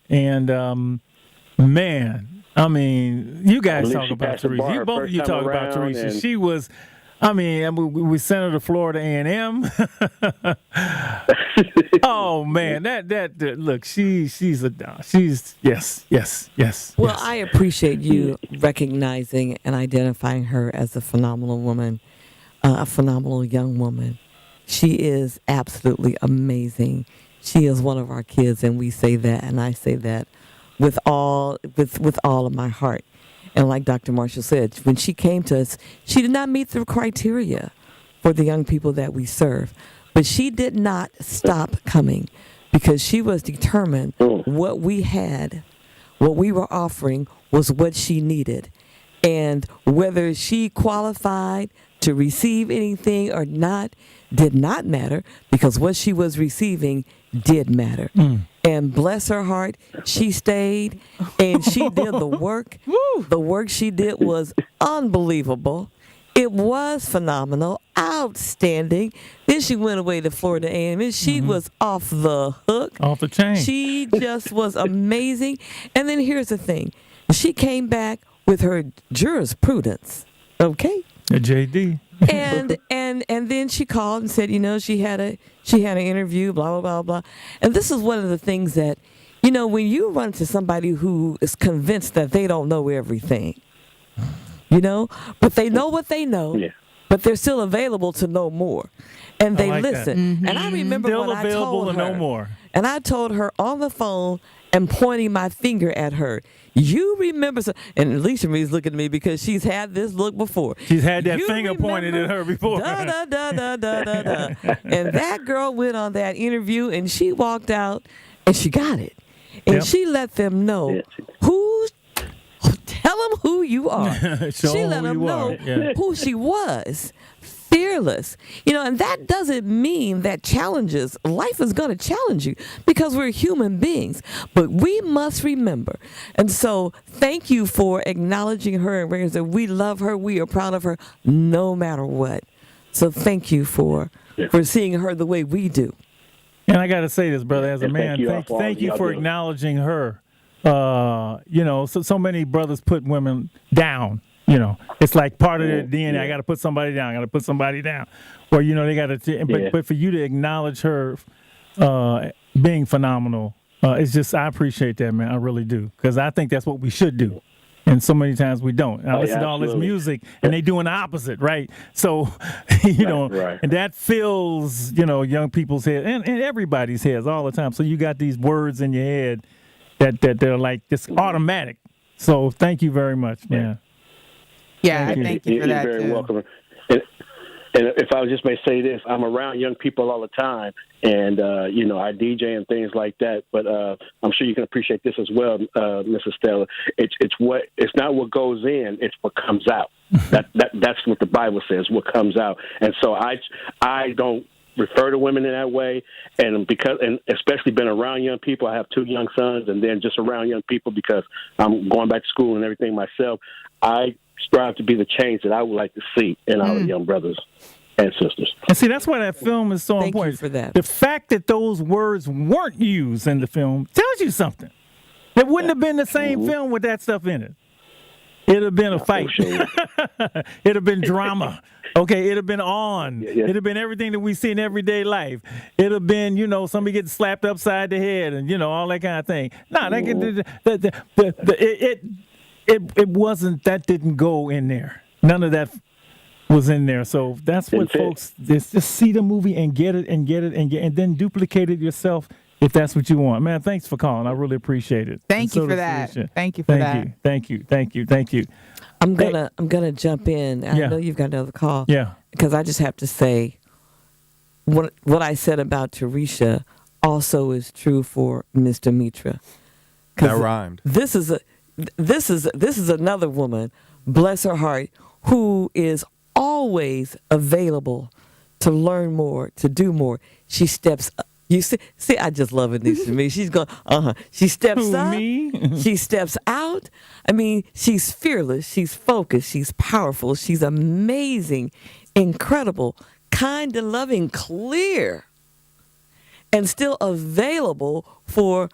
And man, I mean, you guys talk about Teresa. Both of you talk about Teresa. She was. We sent her to Florida A&M. Oh man, that look, she's yes. Well, I appreciate you recognizing and identifying her as a phenomenal woman, a phenomenal young woman. She is absolutely amazing. She is one of our kids, and we say that, and I say that with all of my heart. And like Dr. Marshall said, when she came to us, she did not meet the criteria for the young people that we serve. But she did not stop coming because she was determined what we had, what we were offering was what she needed. And whether she qualified to receive anything or not did not matter because what she was receiving did matter. And bless her heart, she stayed and she did the work. The work she did was unbelievable. It was phenomenal, outstanding. Then she went away to Florida A&M and she was off the hook. Off the chain. She just was amazing. And then here's the thing. She came back with her jurisprudence, okay? The JD. and then she called and said, she had an interview, blah blah blah blah. And this is one of the things that, when you run into somebody who is convinced that they don't know everything, but they know what they know, but they're still available to know more, and they listen. Mm-hmm. And I remember still when I told her, know more. And I told her on the phone and pointing my finger at her, you remember, and Alicia Marie's looking at me because she's had this look before. She's had that finger pointed at her before. Da, da, da, da, da, da, da. And that girl went on that interview and she walked out and she got it. And she let them know tell them who you are. She let them know who she was. Fearless. And that doesn't mean that life is going to challenge you because we're human beings. But we must remember. And so thank you for acknowledging her and recognizing that we love her. We are proud of her no matter what. So thank you for seeing her the way we do. And I got to say this, brother, as a man, thank you for acknowledging her. So many brothers put women down. It's like part of their DNA. I got to put somebody down. Or, they got to, but for you to acknowledge her being phenomenal, it's just, I appreciate that, man. I really do. Because I think that's what we should do. And so many times we don't. I listen to all this music and they doing the opposite, right? So, and that fills, young people's heads and everybody's heads all the time. So you got these words in your head that they're like just automatic. So thank you very much, man. Yeah, thank you for that. You're very welcome. And if I just may say this, I'm around young people all the time, and I DJ and things like that. But I'm sure you can appreciate this as well, Mrs. Stella. It's not what goes in; it's what comes out. That's what the Bible says. What comes out, and so I don't refer to women in that way, and especially been around young people. I have 2 young sons, and then just around young people because I'm going back to school and everything myself. I strive to be the change that I would like to see in our young brothers and sisters. And see, that's why that film is so important. Thank you for that. The fact that those words weren't used in the film tells you something. It wouldn't have been the same film with that stuff in it. It'd have been a fight. It'd have been drama. Okay, it'd have been on. It'd have been everything that we see in everyday life. It'd have been, somebody getting slapped upside the head and, all that kind of thing. No, it wasn't, that didn't go in there. None of that was in there. So that's what folks, just see the movie and get it and then duplicate it yourself if that's what you want. Man, thanks for calling. I really appreciate it. Thank you for that. Thank you for that. Thank you. I'm gonna jump in. I know you've got another call. Yeah. Because I just have to say what I said about Teresa also is true for Miss Demetra. That rhymed. This is another woman, bless her heart, who is always available to learn more, to do more. She steps up. You see, I just love it, to me. She's going, She steps up. She steps out. I mean, she's fearless. She's focused. She's powerful. She's amazing, incredible, kind and loving, clear, and still available for,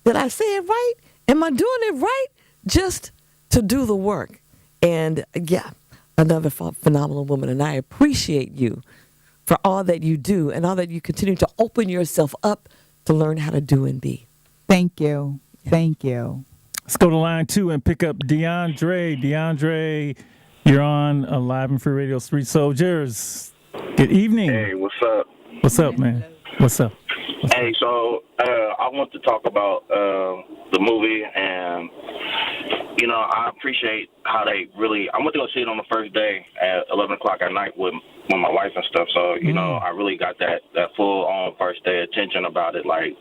did I say it right? Am I doing it right? Just to do the work. And another phenomenal woman. And I appreciate you for all that you do and all that you continue to open yourself up to learn how to do and be. Thank you. Thank you. Let's go to line 2 and pick up DeAndre. DeAndre, you're on Live and Free Radio, Street Soldiers. Good evening. Hey, what's up? What's up, man? What's up? Hey, so I want to talk about the movie, and I appreciate how they really. I went to go see it on the first day at 11 o'clock at night with my wife and stuff. So I really got that full on first day attention about it. Like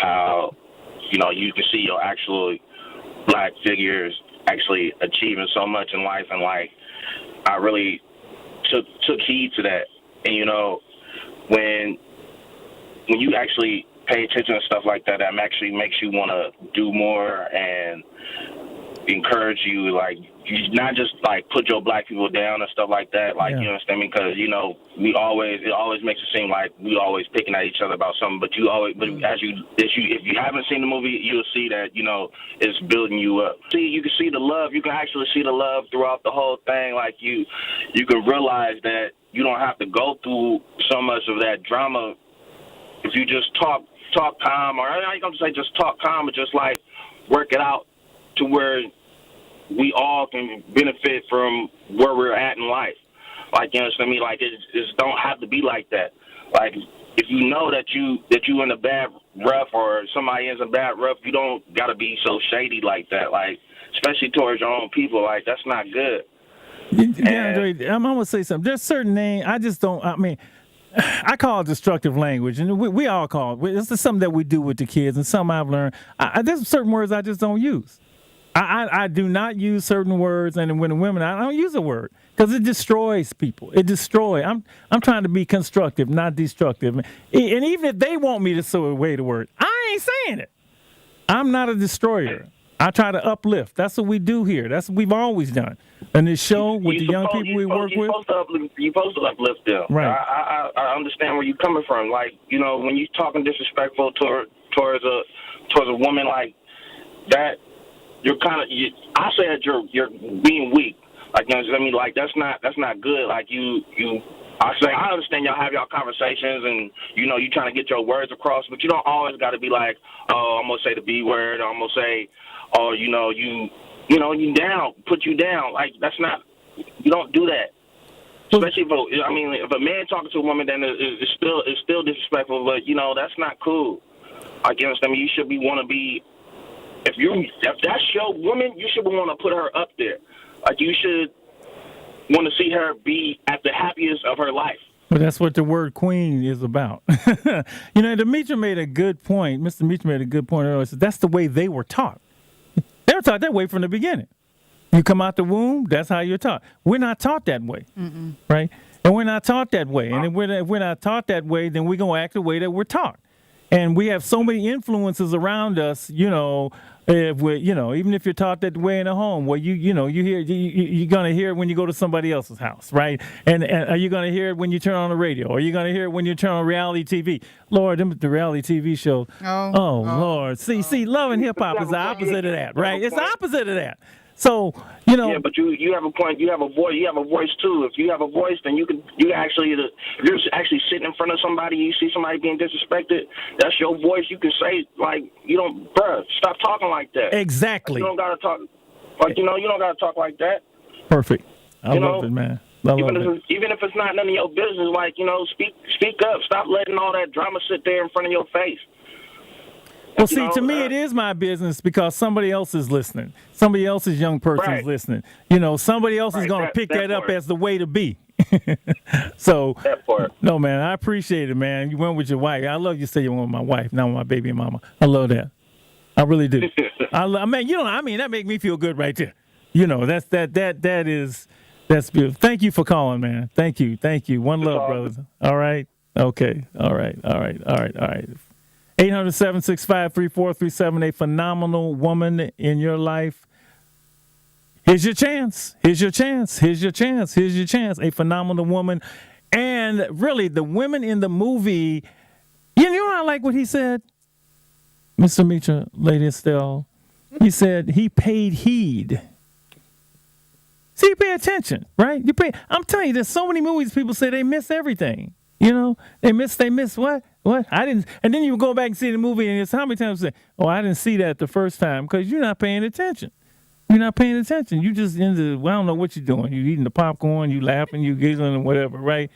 how you can see your actual black figures actually achieving so much in life, and like I really took heed to that. And when you actually pay attention to stuff like that, actually makes you want to do more and encourage you. Like you not just like put your black people down and stuff like that. Like, you understand me? Because it always makes it seem like we always picking at each other about something. But if you haven't seen the movie, you'll see that it's building you up. See, you can see the love. You can actually see the love throughout the whole thing. Like you can realize that you don't have to go through so much of that drama if you just talk calm, or I ain't gonna say just talk calm, but just like work it out to where we all can benefit from where we're at in life. Like, you understand me? Like, it don't have to be like that. Like, if you know that you in a bad rough or somebody is in a bad rough, you don't gotta be so shady like that. Like, especially towards your own people. Like, that's not good. Yeah, Andre, I'm gonna say something. There's certain names I call it destructive language, and we all call it. This is something that we do with the kids, and something I've learned. There's certain words I just don't use. I do not use certain words, and when the women, I don't use a word because it destroys people. It destroys. I'm trying to be constructive, not destructive. And even if they want me to throw away the word, I ain't saying it. I'm not a destroyer. I try to uplift. That's what we do here. That's what we've always done. And this show with the young people we work with. You're supposed to uplift them. Right. I understand where you're coming from. Like, when you're talking disrespectful towards a woman like that, you're I say that you're being weak. Like, you know what I mean? Like, that's not good. Like, I understand y'all have y'all conversations and, you're trying to get your words across, but you don't always got to be like, oh, I'm going to say the B word, or I'm going to say, oh, you down, put you down. Like, that's not, you don't do that. Especially if a man talking to a woman, then it's still disrespectful, but, that's not cool. Like, you understand me? You should if that's your woman, you should want to put her up there. Like, you should want to see her be at the happiest of her life. Well, that's what the word queen is about. Demetra made a good point. Mr. Demetra made a good point earlier. So that's the way they were taught. They were taught that way from the beginning. You come out the womb, that's how you're taught. We're not taught that way, right? And we're not taught that way. And if we're not taught that way, then we're going to act the way that we're taught. And we have so many influences around us, if we, even if you're taught that way in a home, well, you're going to hear it when you go to somebody else's house, right? And are you going to hear it when you turn on the radio? Or are you going to hear it when you turn on reality TV? Lord, the reality TV show. Oh, Lord. See, love and hip hop is the opposite of that, right? It's the opposite of that. So, Yeah, but you have a point. You have a voice. You have a voice too. If you have a voice, then if you're actually sitting in front of somebody, you see somebody being disrespected, that's your voice. You can say, like, bruh, stop talking like that. Exactly. You don't gotta talk. Like, you don't gotta talk like that. Perfect. I love it, man. Even if it's not none of your business, like, speak up. Stop letting all that drama sit there in front of your face. Well, see, to me, it is my business because somebody else is listening. Somebody else's young person is listening. Somebody else is going to pick that up as the way to be. So, no, man, I appreciate it, man. You went with your wife. I love you say you went with my wife, not with my baby mama. I love that. I really do. That make me feel good right there. That's beautiful. Thank you for calling, man. Thank you. One love, brothers. All right. Okay. All right. 800-765-3437, a phenomenal woman in your life. Here's your chance. A phenomenal woman. And really, the women in the movie, I like what he said, Mr. Mitra, Lady Estelle. He said he paid heed. See, you pay attention, right? I'm telling you, there's so many movies people say they miss everything. They miss what? What? I didn't. And then you go back and see the movie, and it's how many times you say, "Oh, I didn't see that the first time," because you're not paying attention. You just I don't know what you're doing. You eating the popcorn, you laughing, you giggling, and whatever, right?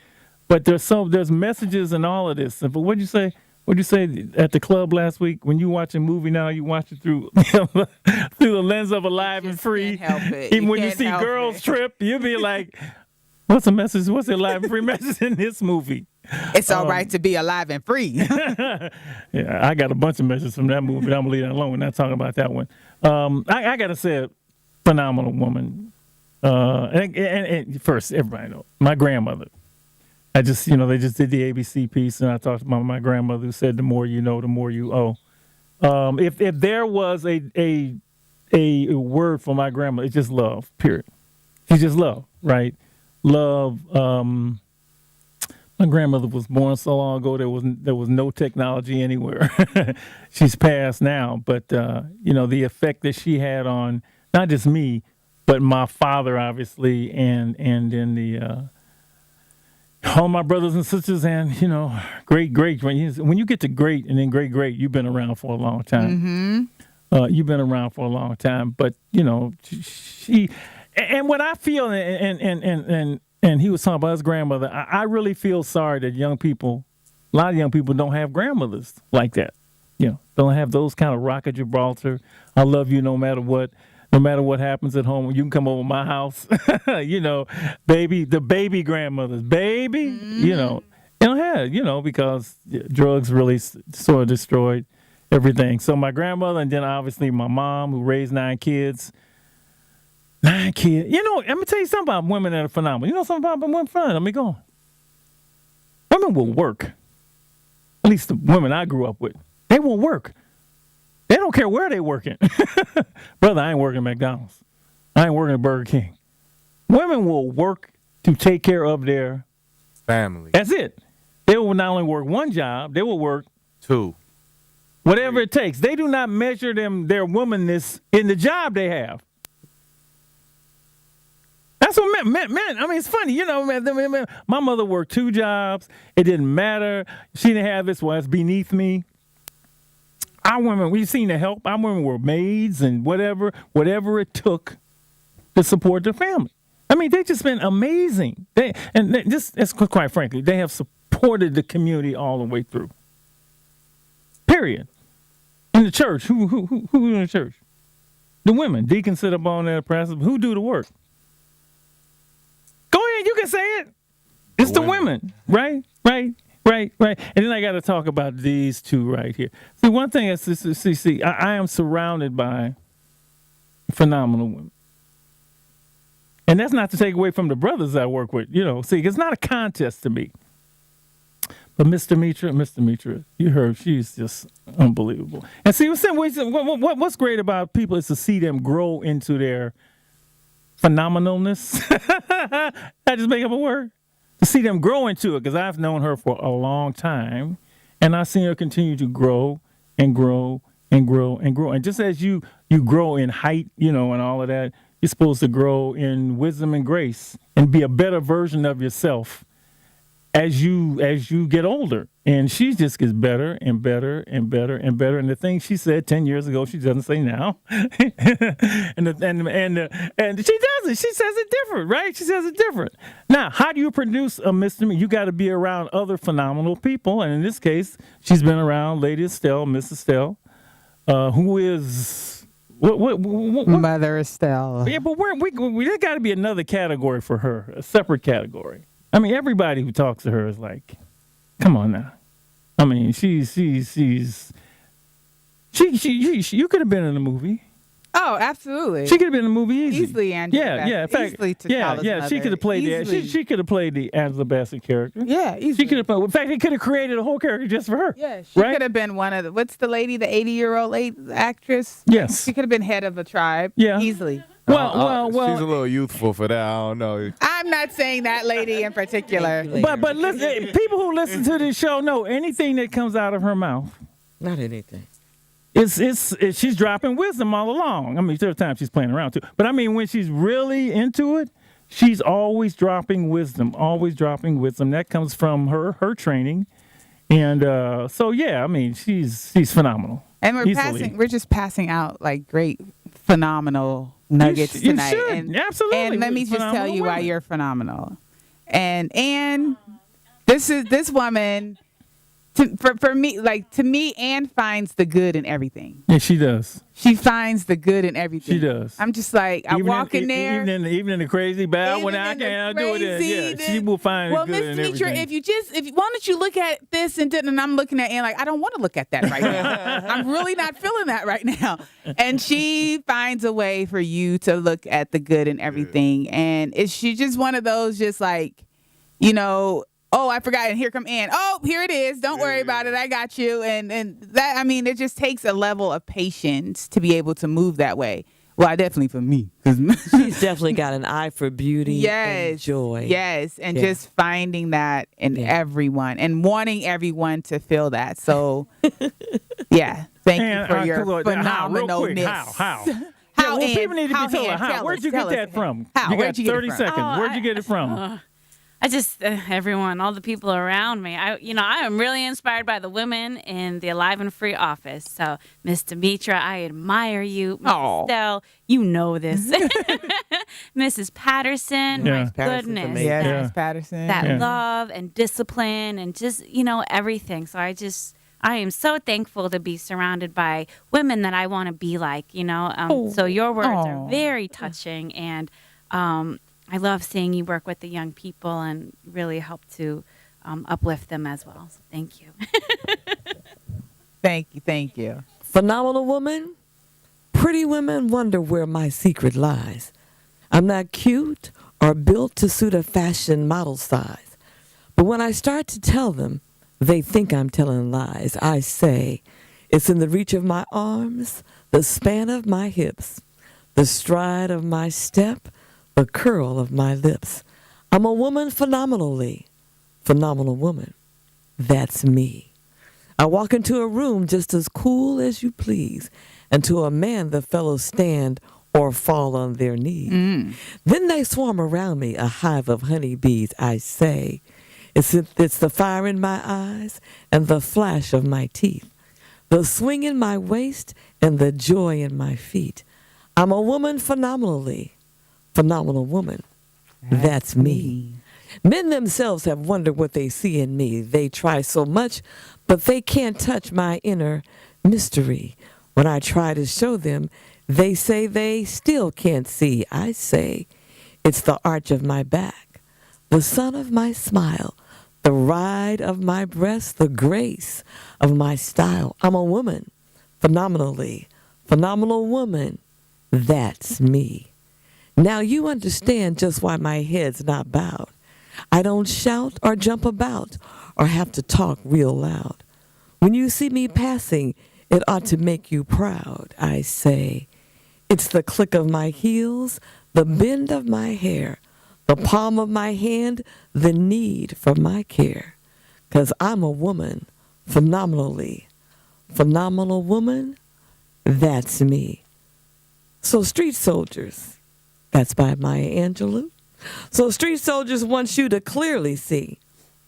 But there's messages in all of this. But what'd you say? What'd you say at the club last week? When you watch a movie now, you watch it through through the lens of Alive and Free. Can't help it. Even when you see Girls Trip, you'll be like, "What's the message? What's the Alive and Free message in this movie?" It's all right to be alive and free. Yeah, I got a bunch of messages from that movie, but I'm going to leave that alone. We're not talking about that one. I got to say, a phenomenal woman. And first, everybody knows, my grandmother. They just did the ABC piece, and I talked about my grandmother who said, the more you know, the more you owe. If there was a a word for my grandma. It's just love, period. She's just love, right? Love. My grandmother was born so long ago, there was no technology anywhere. She's passed now, but the effect that she had on not just me, but my father, obviously, and then the all my brothers and sisters, and great. When you get to great and then great, you've been around for a long time. Mm-hmm. You've been around for a long time, but she, and what I feel, and he was talking about his grandmother. I really feel sorry that a lot of young people don't have grandmothers like that. Don't have those kind of rock of Gibraltar. I love you no matter what. No matter what happens at home, you can come over to my house. The baby grandmothers, baby. Mm-hmm. They don't have, because drugs really sort of destroyed everything. So my grandmother, and then obviously my mom, who raised 9 kids. 9 kids. Let me tell you something about women that are phenomenal. You know something about women phenomenal? Let me go. Women will work. At least the women I grew up with. They will work. They don't care where they working. Brother, I ain't working at McDonald's. I ain't working at Burger King. Women will work to take care of their family. That's it. They will not only work one job, they will work 2. Whatever it takes. They do not measure their womanness in the job they have. That's what men. I mean, it's funny, my mother worked 2 jobs. It didn't matter. She didn't have this. Well, it's beneath me. Our women, we've seen the help. Our women were maids and whatever it took to support their family. I mean, they've just been amazing. Quite frankly, they have supported the community all the way through. Period. In the church, who in the church? The women. Deacons sit up on there, pastors. Who do the work? Go ahead, you can say it. It's the women, right? Right. And then I got to talk about these 2 right here. See, one thing is, I am surrounded by phenomenal women. And that's not to take away from the brothers I work with. It's not a contest to me. But Miss Demetra, you heard, she's just unbelievable. And see, what's great about people is to see them grow into their phenomenalness. I just make up a word. To see them grow into it, because I've known her for a long time, and I've seen her continue to grow and grow and grow and grow. And just as you grow in height, and all of that, you're supposed to grow in wisdom and grace and be a better version of yourself as you get older. And she just gets better and better and better and better. And the things she said 10 years ago, she doesn't say now. and she doesn't. She says it different, right? She says it different. Now, how do you produce a misdemeanor? You got to be around other phenomenal people. And in this case, she's been around Lady Estelle, Miss Estelle, who is what? Mother Estelle. Yeah, but there's got to be another category for her, a separate category. I mean, everybody who talks to her is like, come on now. I mean, you could have been in a movie. Oh, absolutely. She could have been in a movie easily. Angela. Yeah. In fact, easily she could have played she could have played the Angela Bassett character. Yeah, easily. She could have. In fact, they could have created a whole character just for her. Yeah, she could have been one of the. What's the lady? The 80-year-old actress. Yes, she could have been head of a tribe. Yeah, easily. Well, she's a little youthful for that. I don't know. I'm not saying that lady in particular. But listen, people who listen to this show know anything that comes out of her mouth. Not anything. She's dropping wisdom all along. I mean, there are times she's playing around too. But I mean, when she's really into it, she's always dropping wisdom. Always dropping wisdom. That comes from her training. And so yeah, I mean, she's phenomenal. And we're just passing out like great, phenomenal nuggets tonight. You should. Absolutely. And let me just tell you why you're phenomenal. And this woman, for me, like to me, Anne finds the good in everything. Yeah, she does. She finds the good in everything. She does. I'm just like, I walk in there. Even in the crazy bad when I can't do it. Yeah, she will find the good in everything. Well, Miss Demetra, why don't you look at this and I'm looking at Anne like, I don't want to look at that right now. I'm really not feeling that right now. And she finds a way for you to look at the good in everything. And she's just one of those just like, oh, I forgot, and here come Ann. Oh, here it is. Don't worry about it. I got you. And that, I mean, it just takes a level of patience to be able to move that way. Well, definitely for me. She's definitely got an eye for beauty and joy. Yes, and just finding that in everyone and wanting everyone to feel that. So, yeah, thank you for your phenomenalness. How? How? Well, people need to be told how. Where'd you get that from? You got 30 seconds. Where'd you get it from? I just everyone, all the people around me. I am really inspired by the women in the Alive and Free office. So, Miss Demetra, I admire you. Miss Estelle, you know this. Mrs. Patterson, my goodness, Miss Patterson, that love and discipline and just everything. So I am so thankful to be surrounded by women that I want to be like. So your words are very touching and. I love seeing you work with the young people and really help to uplift them as well. So thank you. Thank you. Phenomenal woman. Pretty women wonder where my secret lies. I'm not cute or built to suit a fashion model size. But when I start to tell them, they think I'm telling lies. I say, it's in the reach of my arms, the span of my hips, the stride of my step, the curl of my lips. I'm a woman phenomenally. Phenomenal woman. That's me. I walk into a room just as cool as you please, and to a man the fellows stand or fall on their knees. Then they swarm around me, a hive of honeybees. I say, it's the fire in my eyes and the flash of my teeth, the swing in my waist and the joy in my feet. I'm a woman phenomenally. Phenomenal woman. That's me. Men themselves have wondered what they see in me. They try so much, but they can't touch my inner mystery. When I try to show them, they say they still can't see. I say, it's the arch of my back, the sun of my smile, the ride of my breast, the grace of my style. I'm a woman, phenomenally. Phenomenal woman. That's me. Now you understand just why my head's not bowed. I don't shout or jump about or have to talk real loud. When you see me passing, it ought to make you proud. I say, it's the click of my heels, the bend of my hair, the palm of my hand, the need for my care. 'Cause I'm a woman, phenomenally. Phenomenal woman, that's me. So street soldiers, that's by Maya Angelou. So street soldiers want you to clearly see,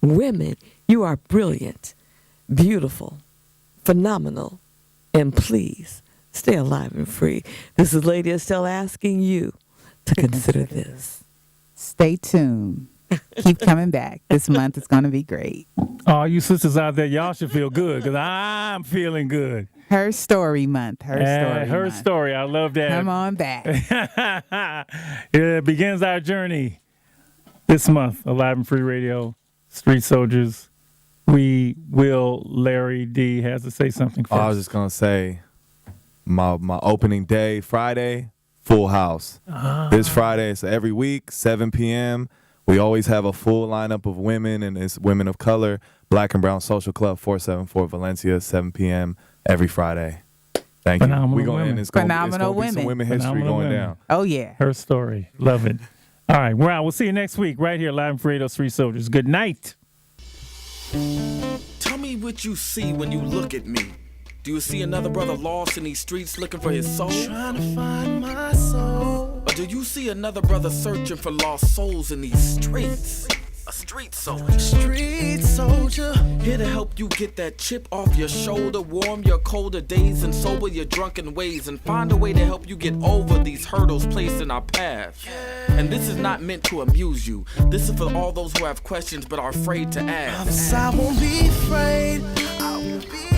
women, you are brilliant, beautiful, phenomenal, and please stay alive and free. This is Lady Estelle asking you to consider this. Stay tuned. Keep coming back. This month is going to be great. Oh, you sisters out there, y'all should feel good because I'm feeling good. Her story month. Her story. I love that. Come on back. It begins our journey this month. Alive and Free Radio, Street Soldiers. Larry D has to say something first. I was just going to say, my opening day, Friday, full house. This Friday, it's every week, 7 p.m., we always have a full lineup of women, and it's women of color. Black and Brown Social Club, 474 Valencia, 7 p.m. every Friday. Thank you. We're going in. It's going to be some women history going down. Oh, yeah. Her story. Love it. All right. Well, we'll see you next week right here live for Radio Street Soldiers. Good night. Tell me what you see when you look at me. Do you see another brother lost in these streets looking for his soul? Trying to find my soul. Or do you see another brother searching for lost souls in these streets? A street soldier. Street soldier. Here to help you get that chip off your shoulder, warm your colder days and sober your drunken ways, and find a way to help you get over these hurdles placed in our path. And this is not meant to amuse you. This is for all those who have questions but are afraid to ask. I won't be afraid. I will be